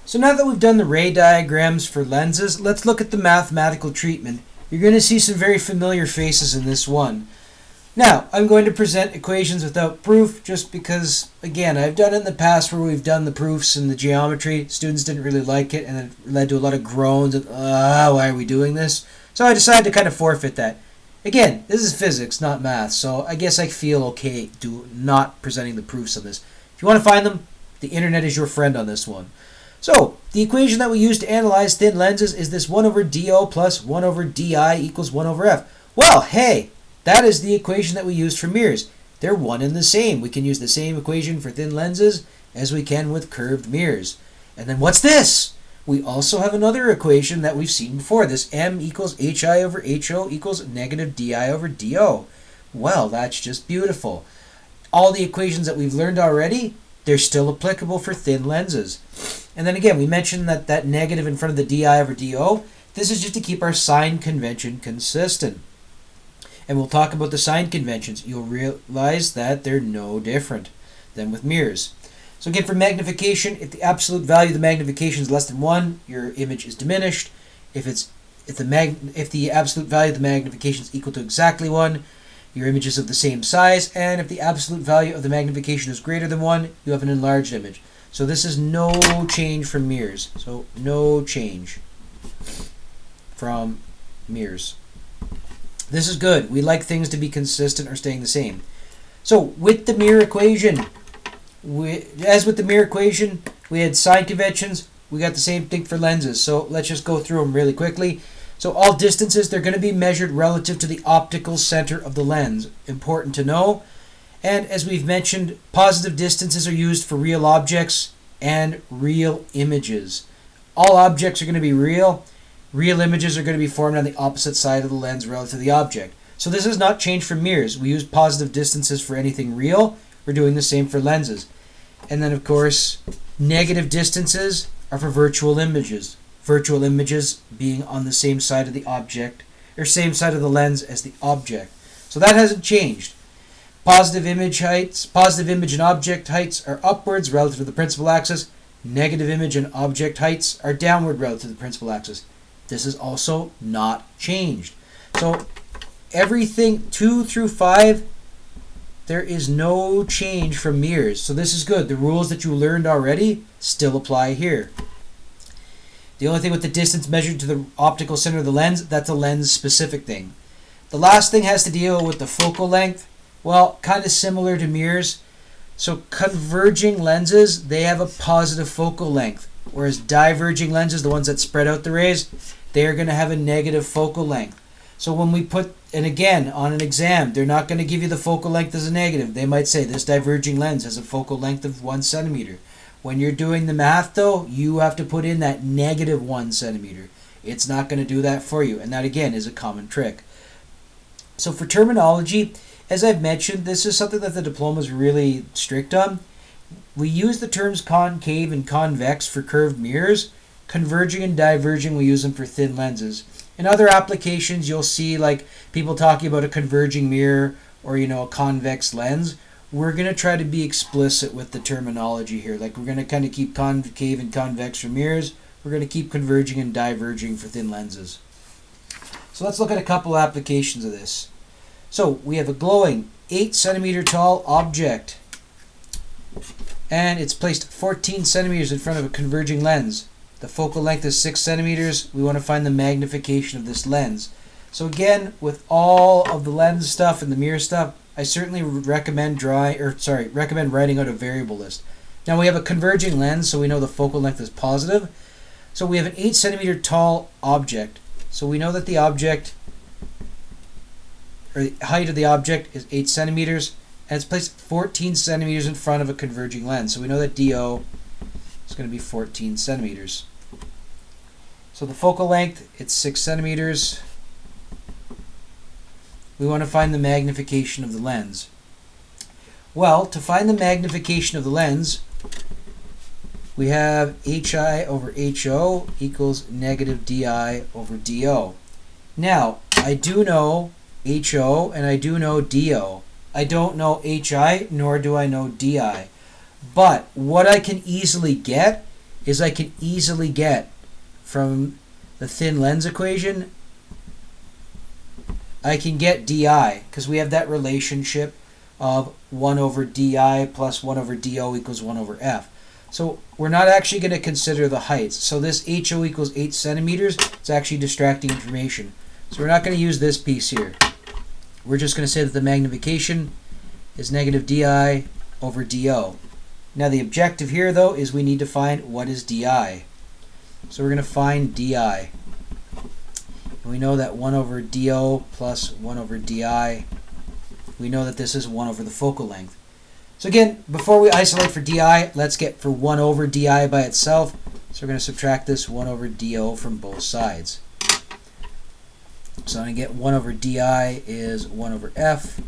So now that we've done the ray diagrams for lenses, let's look at the mathematical treatment. You're going to see some very familiar faces in this one. Now, I'm going to present equations without proof just because, again, I've done it in the past where we've done the proofs in the geometry. Students didn't really like it and it led to a lot of groans and, why are we doing this? So I decided to kind of forfeit that. Again, this is physics, not math, so I guess I feel okay not presenting the proofs on this. If you want to find them, the internet is your friend on this one. So, the equation that we use to analyze thin lenses is this 1 over do plus 1 over di equals 1 over f. Well, hey, that is the equation that we used for mirrors. They're one and the same. We can use the same equation for thin lenses as we can with curved mirrors. And then what's this? We also have another equation that we've seen before. This m equals hi over ho equals negative di over do. Well, that's just beautiful. All the equations that we've learned already, they're still applicable for thin lenses. And then again, we mentioned that negative in front of the di over do, this is just to keep our sign convention consistent. And we'll talk about the sign conventions. You'll realize that they're no different than with mirrors. So again, for magnification, if the absolute value of the magnification is less than 1, your image is diminished. If the absolute value of the magnification is equal to exactly 1, your image is of the same size. And if the absolute value of the magnification is greater than 1, you have an enlarged image. So this is no change from mirrors. So no change from mirrors. This is good. We like things to be consistent or staying the same. So with the mirror equation, as with the mirror equation, we had sign conventions. We got the same thing for lenses. So let's just go through them really quickly. So all distances, they're going to be measured relative to the optical center of the lens. Important to know. And as we've mentioned, positive distances are used for real objects and real images. All objects are going to be real. Real images are going to be formed on the opposite side of the lens relative to the object. So this has not changed from mirrors. We use positive distances for anything real. We're doing the same for lenses. And then, of course, negative distances are for virtual images. Virtual images being on the same side of the object, or same side of the lens as the object. So that hasn't changed. Positive image and object heights are upwards relative to the principal axis. Negative image and object heights are downward relative to the principal axis. This is also not changed. So everything 2 through 5, there is no change from mirrors. So this is good. The rules that you learned already still apply here. The only thing with the distance measured to the optical center of the lens, that's a lens specific thing. The last thing has to deal with the focal length. Well, kind of similar to mirrors. So converging lenses, they have a positive focal length, whereas diverging lenses, the ones that spread out the rays, they're going to have a negative focal length. So when we put, and again, on an exam, they're not going to give you the focal length as a negative. They might say this diverging lens has a focal length of 1 centimeter. When you're doing the math, though, you have to put in that negative 1 centimeter. It's not going to do that for you, and that, again, is a common trick. So for terminology, as I've mentioned, this is something that the diploma is really strict on. We use the terms concave and convex for curved mirrors. Converging and diverging, we use them for thin lenses. In other applications, you'll see like people talking about a converging mirror or, a convex lens. We're going to try to be explicit with the terminology here. Like we're going to kind of keep concave and convex for mirrors. We're going to keep converging and diverging for thin lenses. So let's look at a couple applications of this. So we have a glowing 8 centimeter tall object, and it's placed 14 centimeters in front of a converging lens. The focal length is 6 centimeters. We want to find the magnification of this lens. So again, with all of the lens stuff and the mirror stuff, I certainly recommend writing out a variable list. Now we have a converging lens, so we know the focal length is positive. So we have an 8 centimeter tall object. So we know that the object, or the height of the object, is 8 centimeters, and it's placed 14 centimeters in front of a converging lens. So we know that DO is going to be 14 centimeters. So the focal length, it's 6 centimeters. We want to find the magnification of the lens. Well, to find the magnification of the lens, we have HI over HO equals negative DI over DO. Now, I do know HO and I do know DO. I don't know HI, nor do I know DI. But what I can easily get is I can easily get from the thin lens equation, I can get di, because we have that relationship of 1 over di plus 1 over do equals 1 over f. So we're not actually going to consider the heights. So this HO equals 8 centimeters, it's actually distracting information. So we're not going to use this piece here. We're just going to say that the magnification is negative di over do. Now the objective here, though, is we need to find what is di. So we're going to find di. And we know that 1 over do plus 1 over di, we know that this is 1 over the focal length. So again, before we isolate for di, let's get for 1 over di by itself. So we're going to subtract this 1 over do from both sides. So I'm going to get 1 over di is 1 over f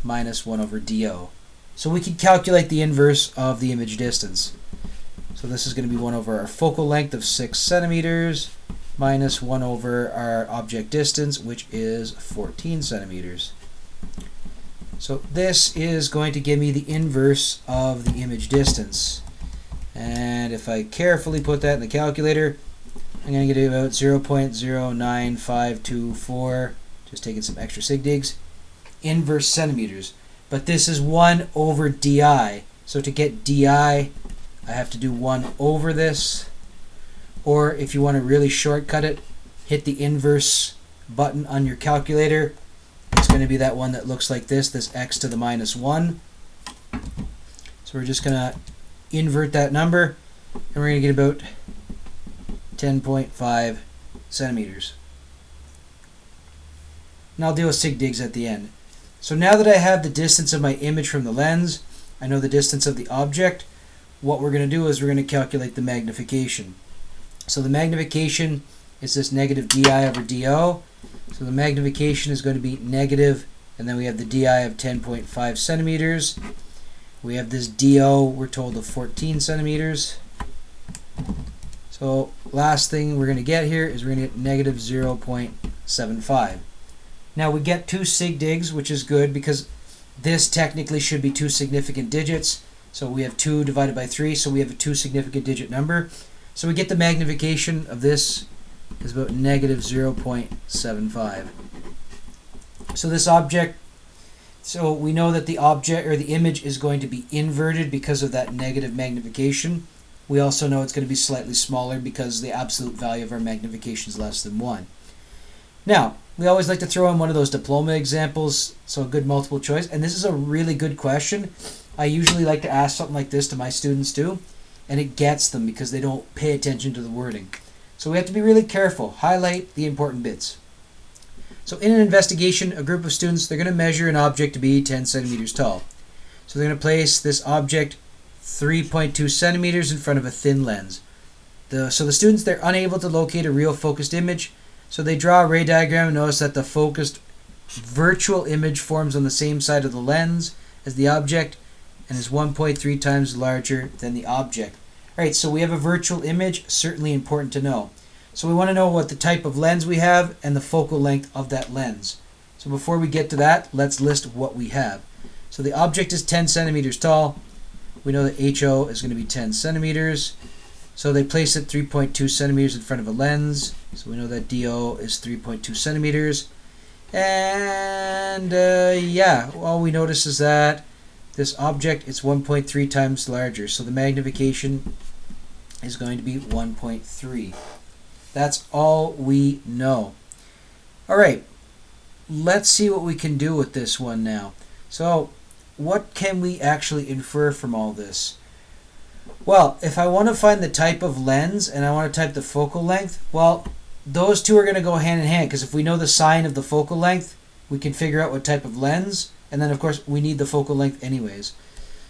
minus 1 over do. So we can calculate the inverse of the image distance. So this is going to be 1 over our focal length of 6 centimeters minus 1 over our object distance, which is 14 centimeters. So this is going to give me the inverse of the image distance. And if I carefully put that in the calculator, I'm going to get about 0.09524, just taking some extra sig digs, inverse centimeters. But this is 1 over di. So to get di, I have to do 1 over this. Or if you want to really shortcut it, hit the inverse button on your calculator. It's going to be that one that looks like this x to the minus 1. So we're just going to invert that number, and we're going to get about 10.5 centimeters. And I'll deal with sig digs at the end. So now that I have the distance of my image from the lens, I know the distance of the object, what we're going to do is we're going to calculate the magnification. So the magnification is this negative di over do. So the magnification is going to be negative, and then we have the di of 10.5 centimeters. We have this do, we're told, of 14 centimeters. So last thing we're going to get here is we're going to get negative 0.75. Now we get 2 sig digs, which is good because this technically should be 2 significant digits. So we have 2 divided by 3, so we have a 2 significant digit number. So we get the magnification of this is about negative 0.75. So this object, so we know that the object or the image is going to be inverted because of that negative magnification. We also know it's going to be slightly smaller because the absolute value of our magnification is less than 1. Now, we always like to throw in one of those diploma examples, so a good multiple choice. And this is a really good question. I usually like to ask something like this to my students too, and it gets them because they don't pay attention to the wording. So we have to be really careful. Highlight the important bits. So in an investigation, a group of students, they're going to measure an object to be 10 centimeters tall. So they're going to place this object 3.2 centimeters in front of a thin lens. So the students, they're unable to locate a real focused image. So they draw a ray diagram and notice that the focused virtual image forms on the same side of the lens as the object and is 1.3 times larger than the object. Alright, so we have a virtual image, certainly important to know. So we want to know what the type of lens we have and the focal length of that lens. So before we get to that, let's list what we have. So the object is 10 centimeters tall. We know that HO is going to be 10 centimeters. So they place it 3.2 centimeters in front of a lens. So we know that DO is 3.2 centimeters. And yeah, all we notice is that this object is 1.3 times larger. So the magnification is going to be 1.3. That's all we know. Alright, let's see what we can do with this one now. So what can we actually infer from all this? Well, if I want to find the type of lens and I want to type the focal length, well, those two are going to go hand in hand, because if we know the sign of the focal length, we can figure out what type of lens, and then of course we need the focal length anyways.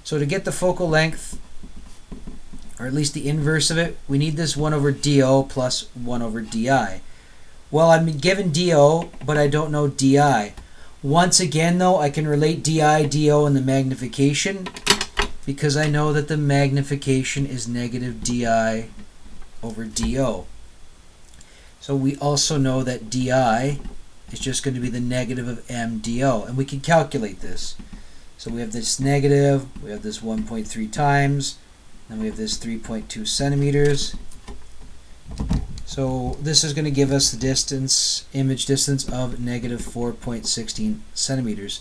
So to get the focal length, or at least the inverse of it, we need this 1 over DO plus 1 over DI. Well, I'm given DO, but I don't know DI. Once again though, I can relate DI, DO, and the magnification, because I know that the magnification is negative DI over DO. So we also know that DI is just going to be the negative of MDO, and we can calculate this. So we have this negative, we have this 1.3 times, Then we have this 3.2 centimeters. So this is going to give us the distance, image distance of negative 4.16 centimeters.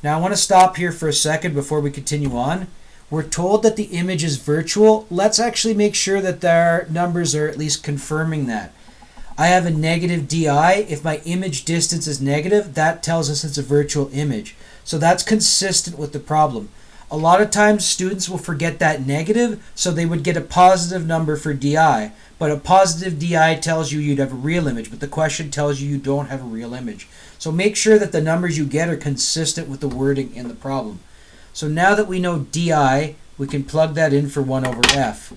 Now I want to stop here for a second before we continue on. We're told that the image is virtual. Let's actually make sure that our numbers are at least confirming that. I have a negative di. If my image distance is negative, that tells us it's a virtual image. So that's consistent with the problem. A lot of times students will forget that negative, so they would get a positive number for di. But a positive di tells you you'd have a real image, but the question tells you you don't have a real image. So make sure that the numbers you get are consistent with the wording in the problem. So now that we know di, we can plug that in for 1 over f.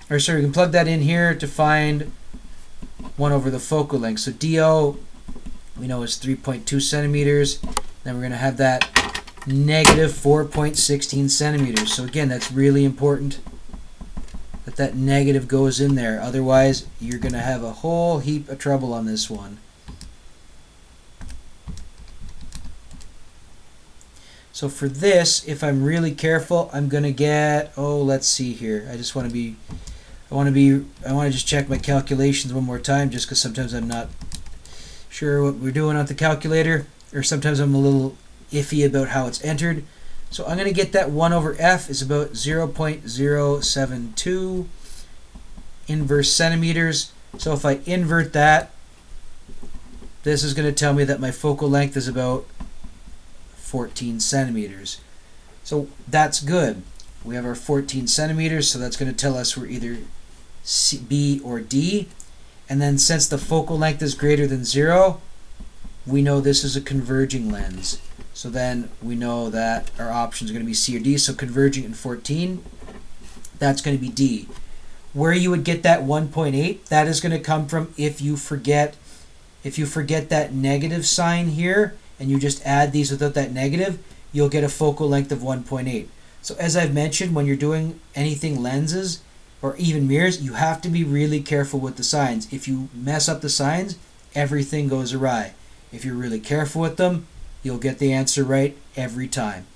We can plug that in here to find 1 over the focal length. So do we know is 3.2 centimeters. Then we're going to have that negative 4.16 centimeters. So again, that's really important that that negative goes in there. Otherwise, you're going to have a whole heap of trouble on this one. So for this, if I'm really careful, I'm going to get, let's see here. I want to just check my calculations one more time, just because sometimes I'm not sure what we're doing on the calculator, or sometimes I'm a little iffy about how it's entered. So I'm going to get that 1 over f is about 0.072 inverse centimeters. So if I invert that, this is going to tell me that my focal length is about 14 centimeters. So that's good. We have our 14 centimeters, so that's going to tell us we're either B or D. And then since the focal length is greater than 0, we know this is a converging lens. So then we know that our options are going to be C or D. So converging in 14, that's going to be D. Where you would get that 1.8, that is going to come from if you forget that negative sign here, and you just add these without that negative, you'll get a focal length of 1.8. So as I've mentioned, when you're doing anything lenses or even mirrors, you have to be really careful with the signs. If you mess up the signs, everything goes awry. If you're really careful with them, you'll get the answer right every time.